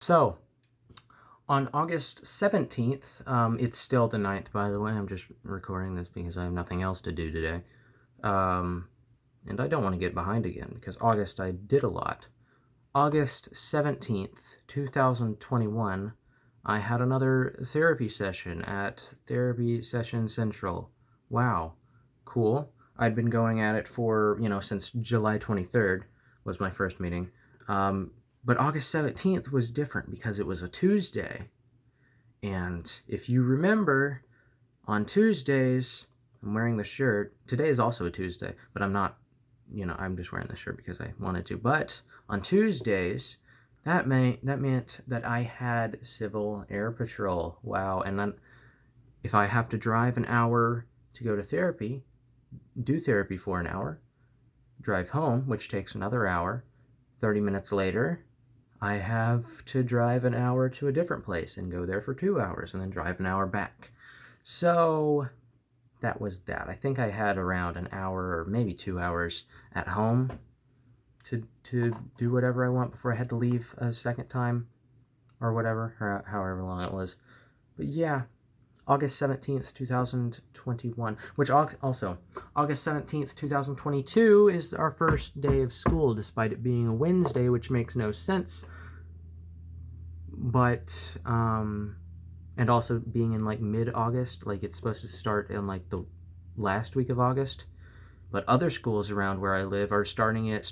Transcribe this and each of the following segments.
So, on August 17th, it's still the 9th, by the way. I'm just recording this because I have nothing else to do today. And I don't want to get behind again because August I did a lot. August 17th, 2021, I had another therapy session at Therapy Session Central. Wow, cool. I'd been going at it for, since July 23rd was my first meeting. But August 17th was different because it was a Tuesday. And if you remember, on Tuesdays, I'm wearing the shirt. Today is also a Tuesday, but I'm not, I'm just wearing the shirt because I wanted to. But on Tuesdays, that meant that I had Civil Air Patrol. Wow. And then if I have to drive an hour to go to therapy, do therapy for an hour, drive home, which takes another hour, 30 minutes later, I have to drive an hour to a different place and go there for 2 hours and then drive an hour back. So that was that. I think I had around an hour or maybe 2 hours at home to do whatever I want before I had to leave a second time or whatever, or however long it was. But yeah, August 17th, 2021, which also, August 17th, 2022 is our first day of school, despite it being a Wednesday, which makes no sense. But, and also being in like mid-August, like it's supposed to start in like the last week of August. But other schools around where I live are starting it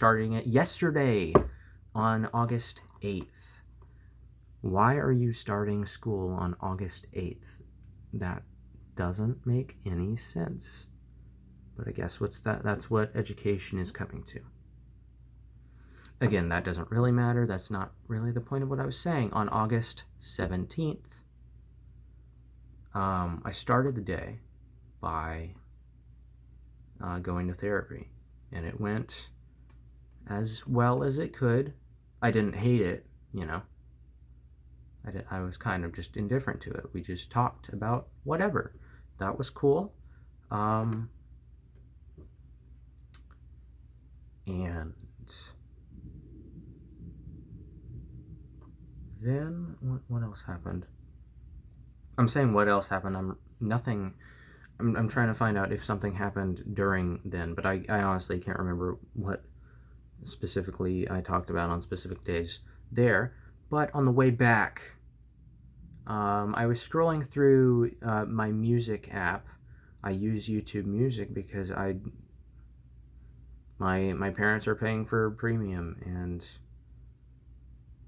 yesterday on August 8th. Why are you starting school on August 8th? That doesn't make any sense. But I guess that's what education is coming to. Again, that doesn't really matter. That's not really the point of what I was saying. On August 17th, I started the day by going to therapy. And it went as well as it could. I didn't hate it, I was kind of just indifferent to it. We just talked about whatever. That was cool. And then what else happened? I'm saying what else happened. I'm trying to find out if something happened during then, but I honestly can't remember what specifically I talked about on specific days there. But on the way back, I was scrolling through my music app. I use YouTube Music because my parents are paying for premium, and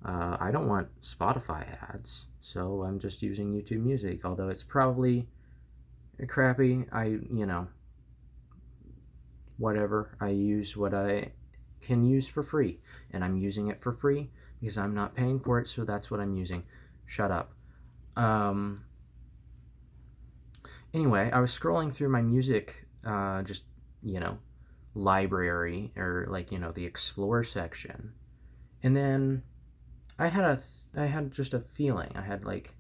I don't want Spotify ads, so I'm just using YouTube Music. Although it's probably crappy, whatever. I use what I can use for free, and I'm using it for free because I'm not paying for it, so that's what I'm using. Shut up. Anyway, I was scrolling through my music, just, library, or like, the explore section. And then I had just a feeling. I had like,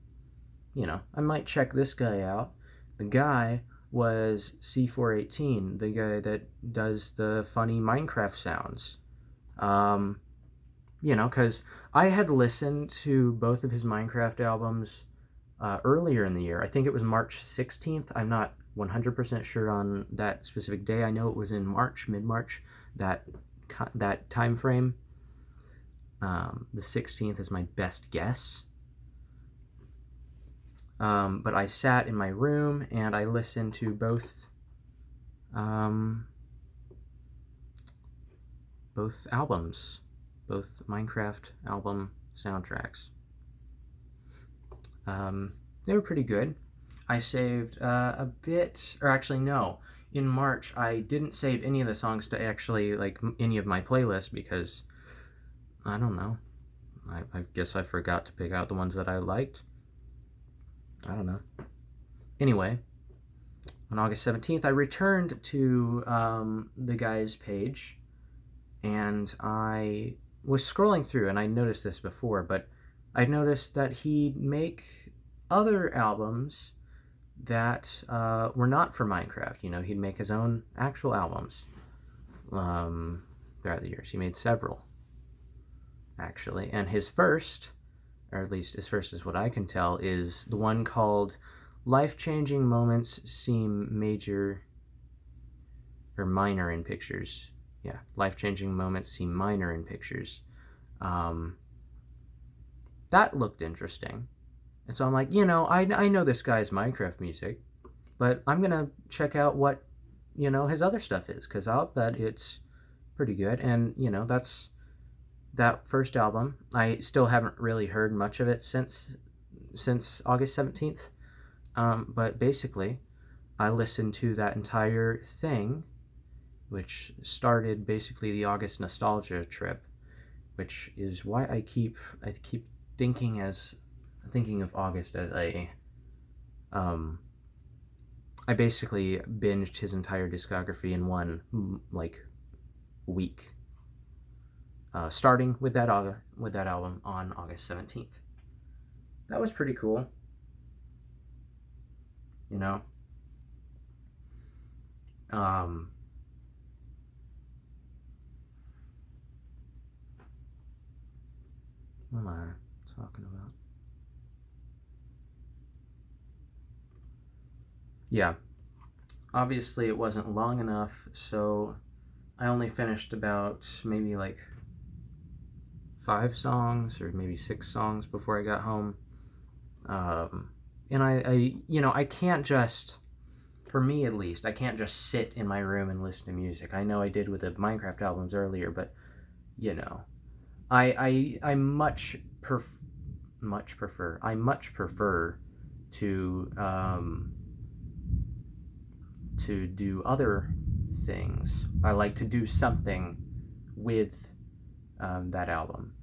I might check this guy out. The guy was C418, the guy that does the funny Minecraft sounds. Because I had listened to both of his Minecraft albums earlier in the year. I think it was March 16th. I'm not 100% sure on that specific day. I know it was in March, mid-March, that time frame. The 16th is my best guess. But I sat in my room and I listened to both albums, both Minecraft album soundtracks. They were pretty good. I saved a bit, or actually no. In March, I didn't save any of the songs to actually like any of my playlists because I don't know. I guess I forgot to pick out the ones that I liked. I don't know. Anyway, on August 17th, I returned to the guy's page, and I was scrolling through, and I noticed this before, but I noticed that he'd make other albums that were not for Minecraft. He'd make his own actual albums throughout the years. He made several, actually, and his first or at least as first as what I can tell, is the one called Life-Changing Moments Seem Major or Minor in Pictures. Yeah, Life-Changing Moments Seem Minor in Pictures. That looked interesting. And so I'm like, I know this guy's Minecraft music, but I'm going to check out what, his other stuff is, because I'll bet it's pretty good. And, that's that first album. I still haven't really heard much of it since August 17th. But basically, I listened to that entire thing, which started basically the August nostalgia trip, which is why I keep thinking of August as I basically binged his entire discography in one week, starting with that album on August 17th. That was pretty cool, What am I talking about? Yeah, obviously it wasn't long enough, so I only finished about maybe 5 songs or maybe 6 songs before I got home. And I can't just, for me at least, I can't just sit in my room and listen to music. I know I did with the Minecraft albums earlier, but I much prefer to do other things. I like to do something with that album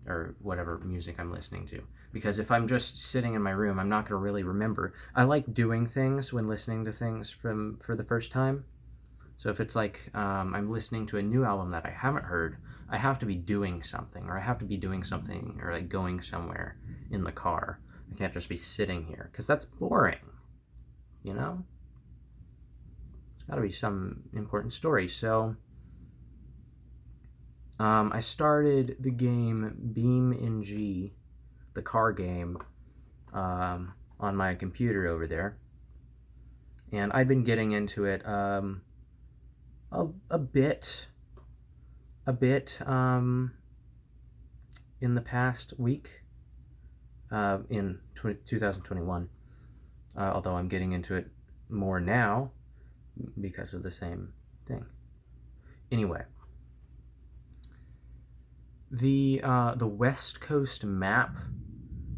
or whatever music I'm listening to, because if I'm just sitting in my room, I'm not going to really remember. I like doing things when listening to things for the first time. So if it's I'm listening to a new album that I haven't heard, I have to be doing something, or going somewhere in the car. I can't just be sitting here, because that's boring, There's got to be some important story. So I started the game BeamNG, the car game, on my computer over there, and I've been getting into it a bit in the past week, in 2021, although I'm getting into it more now because of the same thing. Anyway, the West Coast map,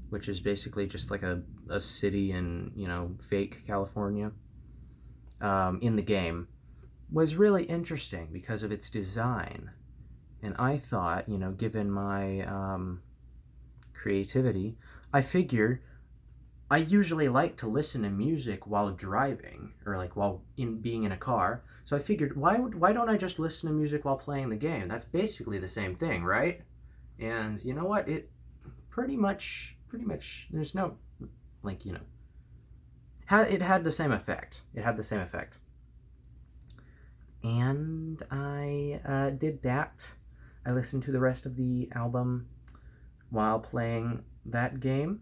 which is basically just like a city in fake California, in the game, was really interesting because of its design. And I thought, given my creativity, I figured I usually like to listen to music while driving, or while being in a car. So I figured, why don't I just listen to music while playing the game? That's basically the same thing, right? And you know what? It pretty much there's no it had the same effect. And I did that. I listened to the rest of the album while playing that game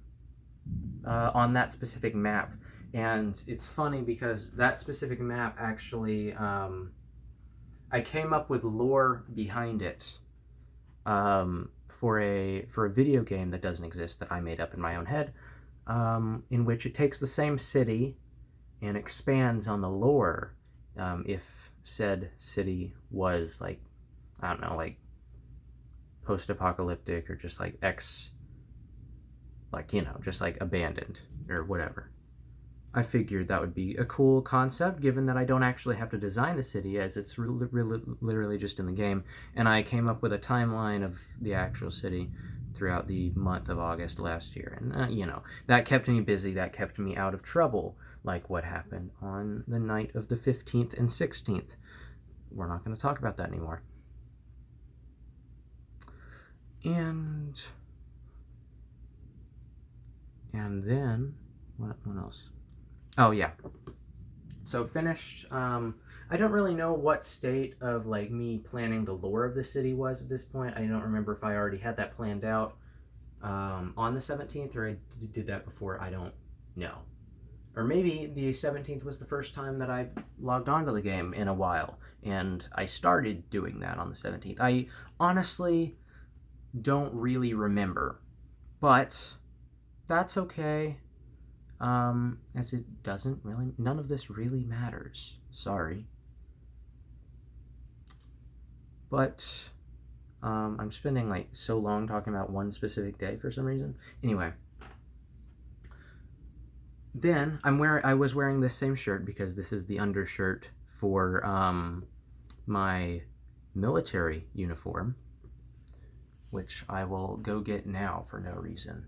on that specific map. And it's funny because that specific map actually, I came up with lore behind it for a video game that doesn't exist, that I made up in my own head, in which it takes the same city and expands on the lore. If said city was post-apocalyptic, or just just abandoned or whatever. I figured that would be a cool concept, given that I don't actually have to design the city, as it's literally just in the game. And I came up with a timeline of the actual city throughout the month of August last year. And, that kept me busy. That kept me out of trouble, like what happened on the night of the 15th and 16th. We're not going to talk about that anymore. And then, what else? Oh, yeah. So finished, I don't really know what state of, me planning the lore of the city was at this point. I don't remember if I already had that planned out. on the 17th, or I did that before, I don't know. Or maybe the 17th was the first time that I logged onto the game in a while, and I started doing that on the 17th. I honestly don't really remember, but that's okay, as it doesn't really, none of this really matters. Sorry. But I'm spending like so long talking about one specific day for some reason. Anyway, then I was wearing this same shirt because this is the undershirt for my military uniform, which I will go get now for no reason.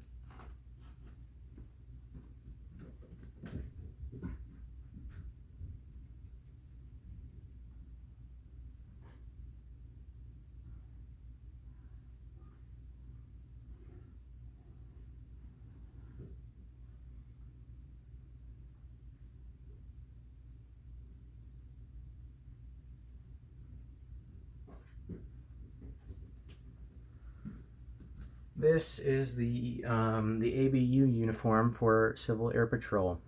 This is the ABU uniform for Civil Air Patrol.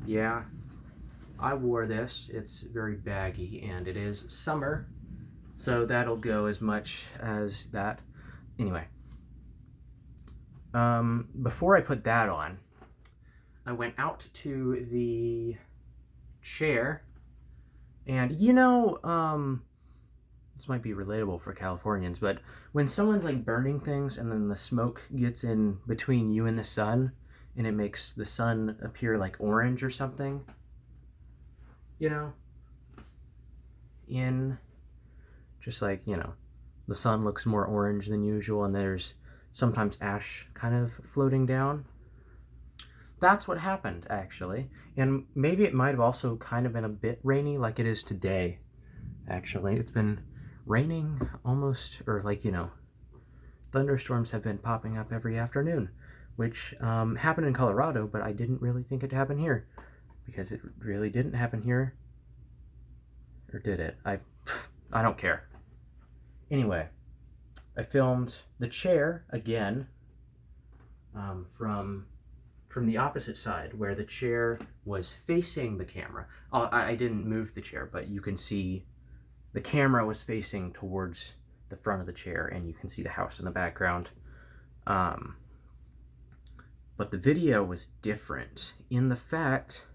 Yeah, I wore this. It's very baggy, and it is summer, so that'll go as much as that. Anyway, before I put that on, I went out to the chair, and this might be relatable for Californians, but when someone's like burning things and then the smoke gets in between you and the sun and it makes the sun appear like orange or something, in just like, the sun looks more orange than usual and there's sometimes ash kind of floating down. That's what happened, actually. And maybe it might have also kind of been a bit rainy like it is today, actually. It's been raining almost, or thunderstorms have been popping up every afternoon, which happened in Colorado, but I didn't really think it happened here, because it really didn't happen here. Or did it? I don't care. Anyway, I filmed the chair again from the opposite side, where the chair was facing the camera. I didn't move the chair, but you can see the camera was facing towards the front of the chair, and you can see the house in the background. But the video was different in the fact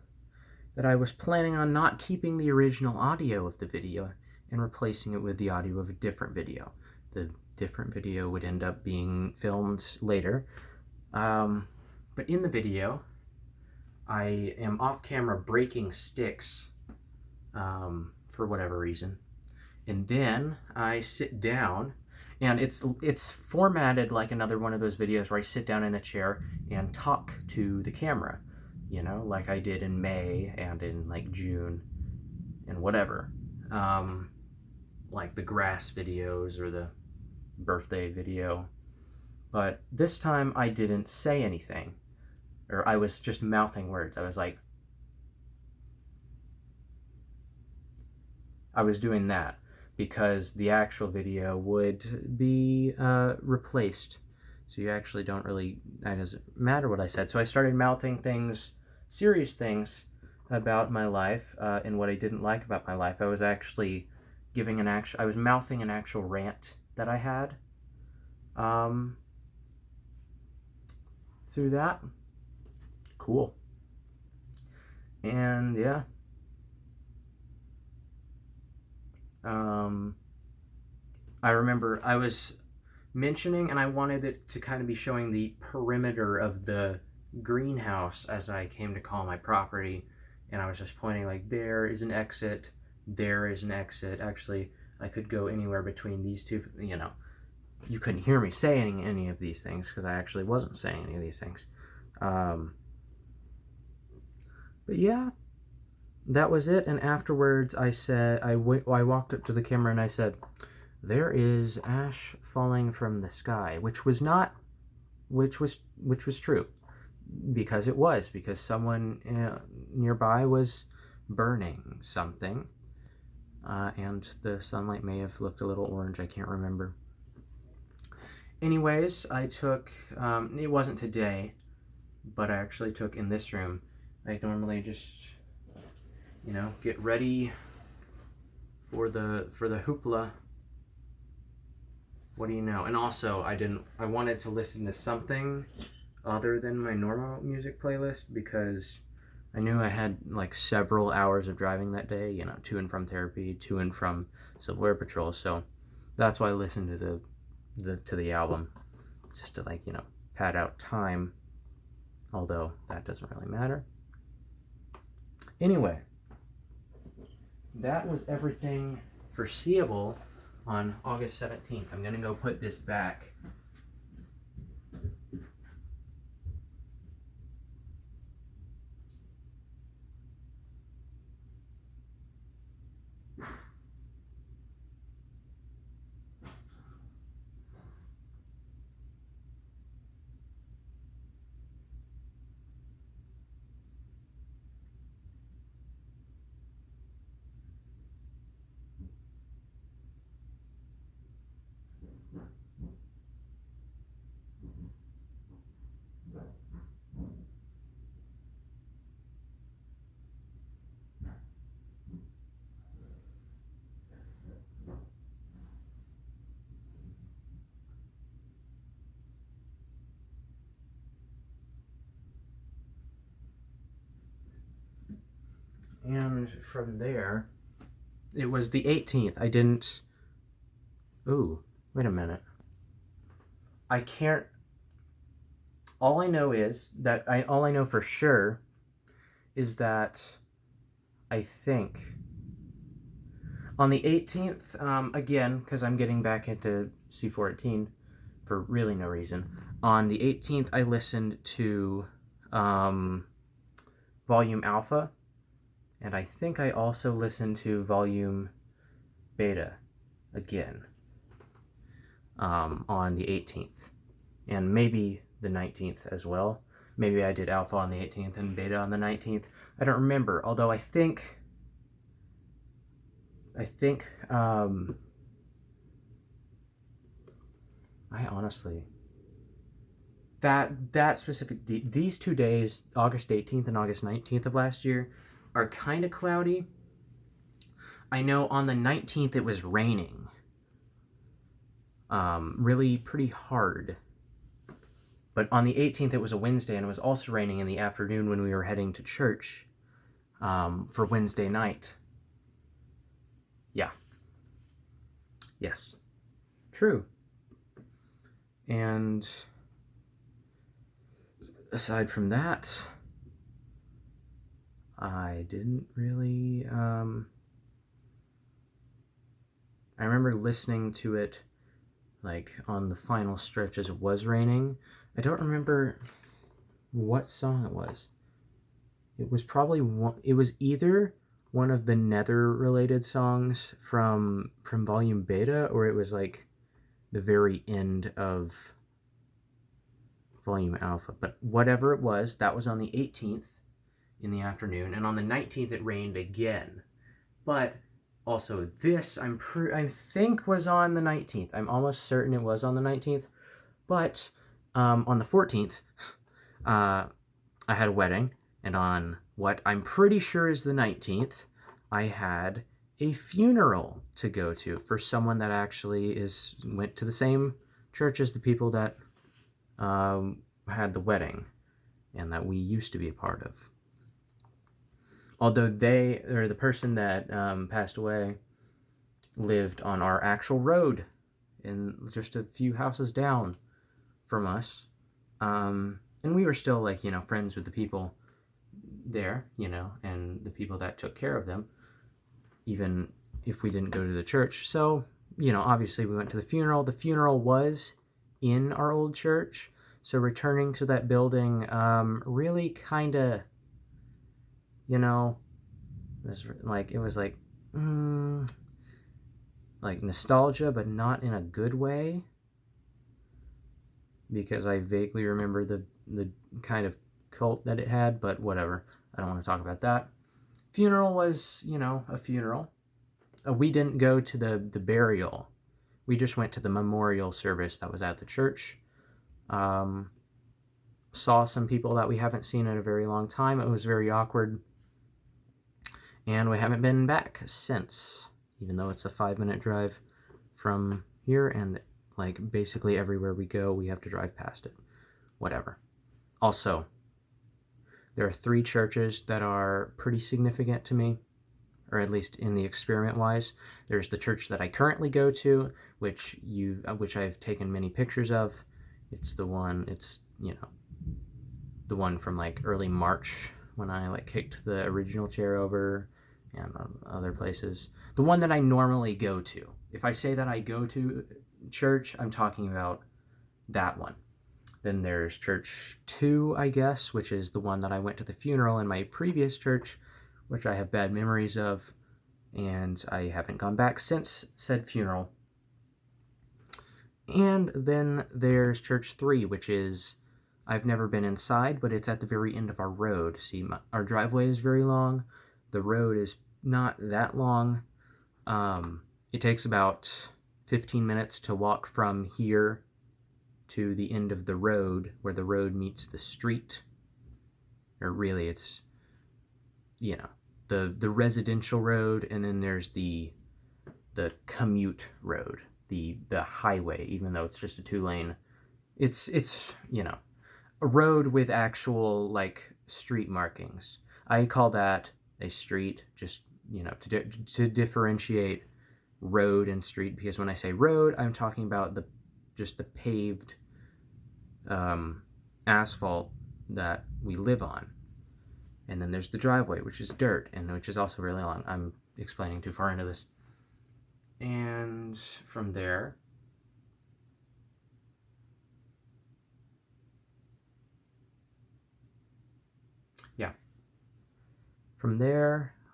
that I was planning on not keeping the original audio of the video and replacing it with the audio of a different video. The different video would end up being filmed later. But in the video, I am off camera breaking sticks for whatever reason. And then I sit down, and it's formatted like another one of those videos where I sit down in a chair and talk to the camera, like I did in May and in like June and whatever. Like the grass videos or the birthday video. But this time I didn't say anything, or I was just mouthing words. I was doing that because the actual video would be replaced. So you actually don't really, it doesn't matter what I said. So I started mouthing things, serious things about my life and what I didn't like about my life. I was actually I was mouthing an actual rant that I had through that. Cool. And yeah. I remember I was mentioning, and I wanted it to kind of be showing the perimeter of the greenhouse as I came to call my property, and I was just pointing like, there is an exit, there is an exit. Actually, I could go anywhere between these two, you couldn't hear me saying any of these things because I actually wasn't saying any of these things. But yeah, that was it. And afterwards I said, I walked up to the camera and I said, there is ash falling from the sky, which was true, because someone nearby was burning something, and the sunlight may have looked a little orange, I can't remember. Anyways, I took, it wasn't today, but I actually took in this room. I normally just, get ready for the hoopla. What do you know? And also, I wanted to listen to something other than my normal music playlist because I knew I had like several hours of driving that day, to and from therapy, to and from Civil Air Patrol. So that's why I listened to the album, just to pad out time. Although that doesn't really matter. Anyway, that was everything foreseeable on August 17th. I'm gonna go put this back. And from there, it was the 18th. I didn't. Ooh, wait a minute. I can't. All I know is that all I know for sure is that I think on the 18th, again, because I'm getting back into C418 for really no reason. On the 18th, I listened to Volume Alpha, and I think I also listened to Volume Beta again on the 18th, and maybe the 19th as well. Maybe I did Alpha on the 18th and Beta on the 19th. I don't remember, although I think I honestly, that specific, these 2 days, August 18th and August 19th of last year, are kind of cloudy. I know on the 19th it was raining, really pretty hard. But on the 18th it was a Wednesday, and it was also raining in the afternoon when we were heading to church for Wednesday night. Yeah. Yes. True. And aside from that, I didn't really. I remember listening to it like on the final stretch as it was raining. I don't remember what song it was. It was probably one. It was either one of the Nether related songs from Volume Beta, or it was like the very end of Volume Alpha. But whatever it was, that was on the 18th in the afternoon, and on the 19th it rained again. But also this I think was on the 19th. I'm almost certain it was on the 19th. But on the 14th, I had a wedding, and on what I'm pretty sure is the 19th, I had a funeral to go to for someone that actually went to the same church as the people that had the wedding and that we used to be a part of. Although the person that passed away lived on our actual road and just a few houses down from us. And we were still friends with the people there, and the people that took care of them, even if we didn't go to the church. So, obviously we went to the funeral. The funeral was in our old church. So returning to that building really kind of, it was like nostalgia, but not in a good way, because I vaguely remember the kind of cult that it had, but whatever. I don't want to talk about that. Funeral was, a funeral. We didn't go to the burial. we just went to the memorial service that was at the church. Saw some people that we haven't seen in a very long time. It was very awkward. And we haven't been back since, even though it's a 5-minute drive from here, and like basically everywhere we go, we have to drive past it. Whatever. Also, there are 3 churches that are pretty significant to me, or at least in the experiment-wise. There's the church that I currently go to, which I've taken many pictures of. It's the one, the one from like early March when I like kicked the original chair over, and other places. The one that I normally go to. If I say that I go to church, I'm talking about that one. Then there's church 2, I guess, which is the one that I went to the funeral in my previous church, which I have bad memories of, and I haven't gone back since said funeral. And then there's church 3, which is, I've never been inside, but it's at the very end of our road. See, our driveway is very long. The road is not that long. It takes about 15 minutes to walk from here to the end of the road, where the road meets the street. Or really, it's, the residential road, and then there's the commute road, the highway, even though it's just a 2-lane. It's a road with actual like street markings. I call that a street, just to differentiate road and street, because when I say road, I'm talking about just the paved asphalt that we live on. And then there's the driveway, which is dirt, and which is also really long. I'm explaining too far into this. And from there,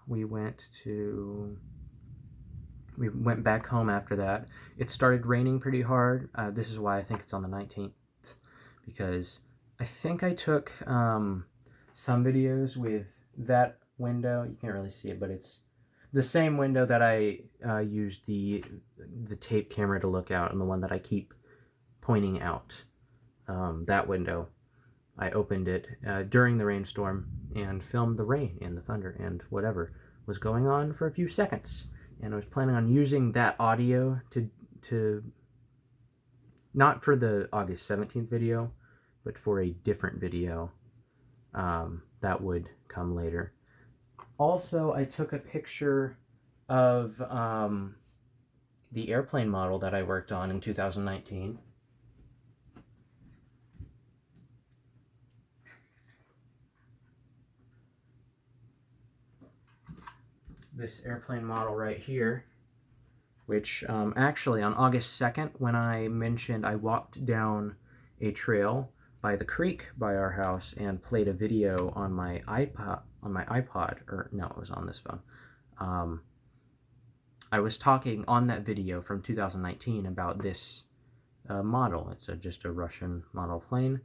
we went back home after that. It started raining pretty hard. This is why I think it's on the 19th, because I think I took some videos with that window. You can't really see it, but it's the same window that I used the tape camera to look out, and the one that I keep pointing out. That window, I opened it during the rainstorm and filmed the rain and the thunder and whatever was going on for a few seconds. And I was planning on using that audio to not for the August 17th video, but for a different video that would come later. Also, I took a picture of the airplane model that I worked on in 2019. This airplane model right here, which actually on August 2nd, when I mentioned I walked down a trail by the creek by our house and played a video on my iPod, or no, it was on this phone. I was talking on that video from 2019 about this model. It's just a Russian model plane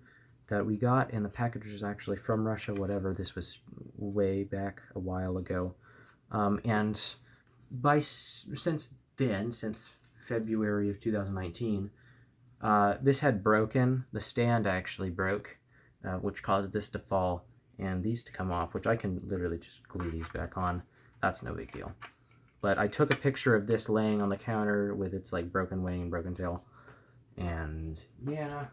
that we got, and the package was actually from Russia, whatever. This was way back a while ago. And since February of 2019, this had broken. The stand actually broke, which caused this to fall and these to come off, which I can literally just glue these back on. That's no big deal. But I took a picture of this laying on the counter with its like broken wing and broken tail. And yeah,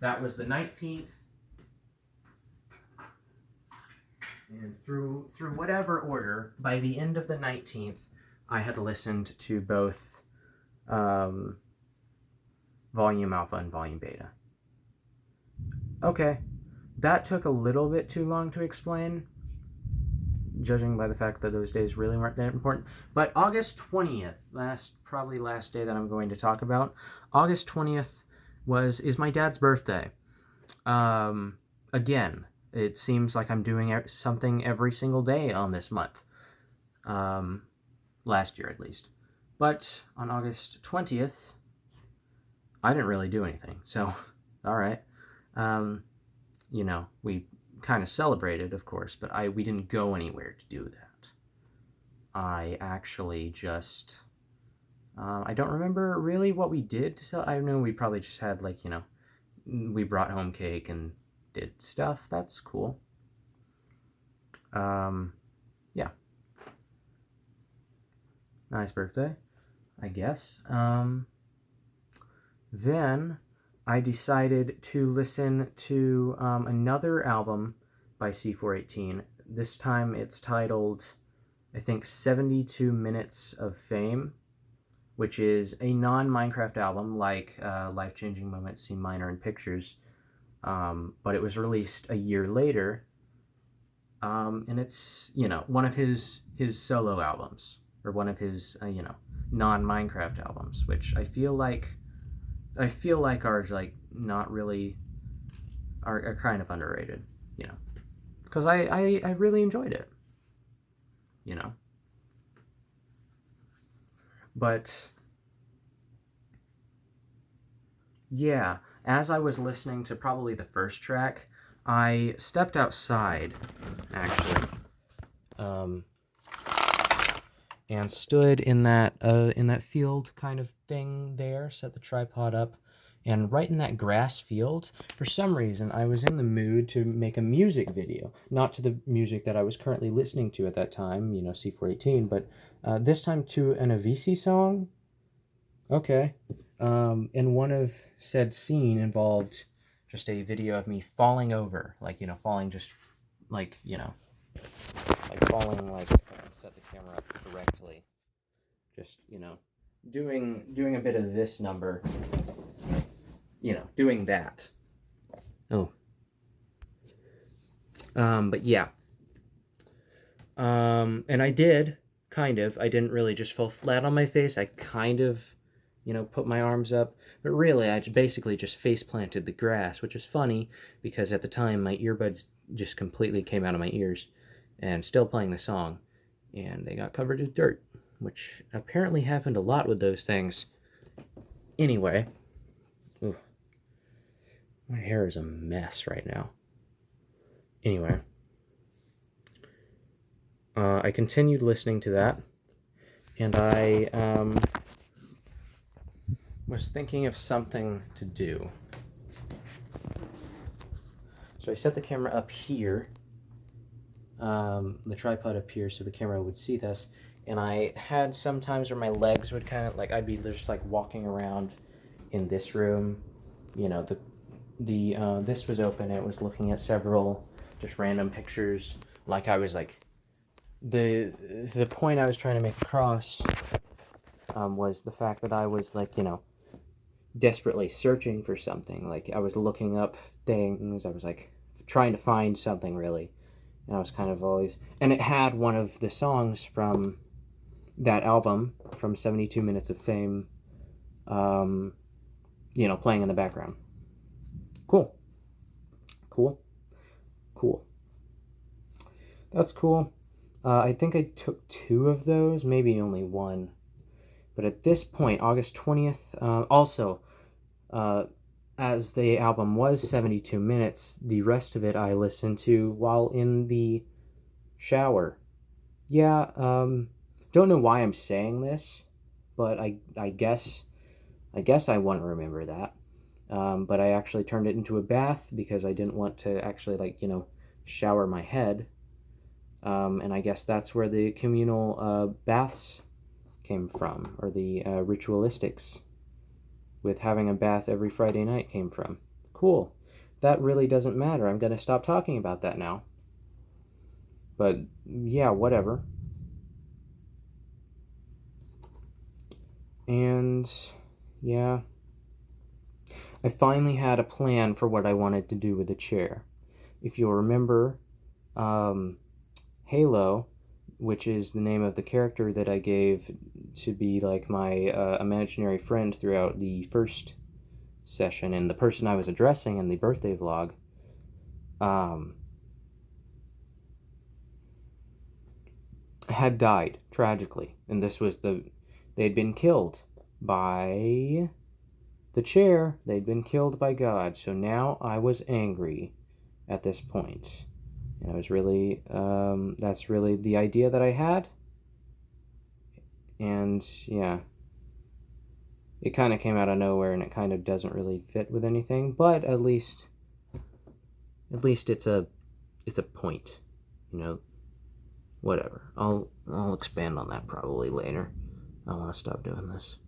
that was the 19th. And through whatever order, by the end of the 19th, I had listened to both Volume Alpha and Volume Beta. Okay, that took a little bit too long to explain, judging by the fact that those days really weren't that important. But August 20th, probably last day that I'm going to talk about, August 20th is my dad's birthday. Again, it seems like I'm doing something every single day on this month. Last year, at least. But on August 20th, I didn't really do anything. So, all right. We kind of celebrated, of course, but we didn't go anywhere to do that. I actually just I don't remember really what we did to celebrate. I know we probably just had, like, we brought home cake and did stuff. That's cool. Yeah. Nice birthday, I guess. Then I decided to listen to another album by C418. This time it's titled, I think, 72 Minutes of Fame, which is a non-Minecraft album like Life Changing Moments, C Minor, and Pictures. But it was released a year later, and it's, one of his solo albums, or one of his, non-Minecraft albums, which I feel like are, like, not really, are kind of underrated, because I really enjoyed it, you know. But yeah, as I was listening to probably the first track, I stepped outside, actually, um, and stood in that field kind of thing there, set the tripod up, and right in that grass field, for some reason, I was in the mood to make a music video. Not to the music that I was currently listening to at that time, C418, but this time to an Avicii song. Okay. And one of said scene involved just a video of me falling over, like, falling just, like, like falling, like, if I can set the camera up correctly. Just, doing a bit of this number, doing that. Oh. But yeah. And I did, kind of. I didn't really just fall flat on my face. I kind of, put my arms up. But really, I basically just face planted the grass, which is funny because at the time my earbuds just completely came out of my ears and still playing the song. And they got covered in dirt, which apparently happened a lot with those things. Anyway. Ooh, my hair is a mess right now. Anyway. I continued listening to that, and I was thinking of something to do. So I set the camera up here, the tripod up here, so the camera would see this, and I had some times where my legs would kind of, like, I'd be just, like, walking around in this room, this was open, it was looking at several just random pictures, like I was, like, the point I was trying to make across was the fact that I was, like, desperately searching for something. Like, I was looking up things, I was, like, trying to find something, really. And I was kind of always... And it had one of the songs from that album, from 72 Minutes of Fame, playing in the background. Cool. That's cool. I think I took 2 of those, maybe only 1. But at this point, August 20th, also, as the album was 72 minutes, the rest of it I listened to while in the shower. Yeah, don't know why I'm saying this, but I guess I won't remember that. But I actually turned it into a bath because I didn't want to actually, like, shower my head. And I guess that's where the communal baths came from, or the ritualistics with having a bath every Friday night came from. Cool. That really doesn't matter. I'm going to stop talking about that now. But yeah, whatever. And yeah, I finally had a plan for what I wanted to do with the chair. If you'll remember, Halo, which is the name of the character that I gave to be, like, my imaginary friend throughout the first session, and the person I was addressing in the birthday vlog, had died tragically, and this was they'd been killed by the chair. They'd been killed by God. So now I was angry at this point. And I was really, that's really the idea that I had. And yeah, it kind of came out of nowhere, and it kind of doesn't really fit with anything. But at least it's a point, you know. Whatever. I'll expand on that probably later. I want to stop doing this.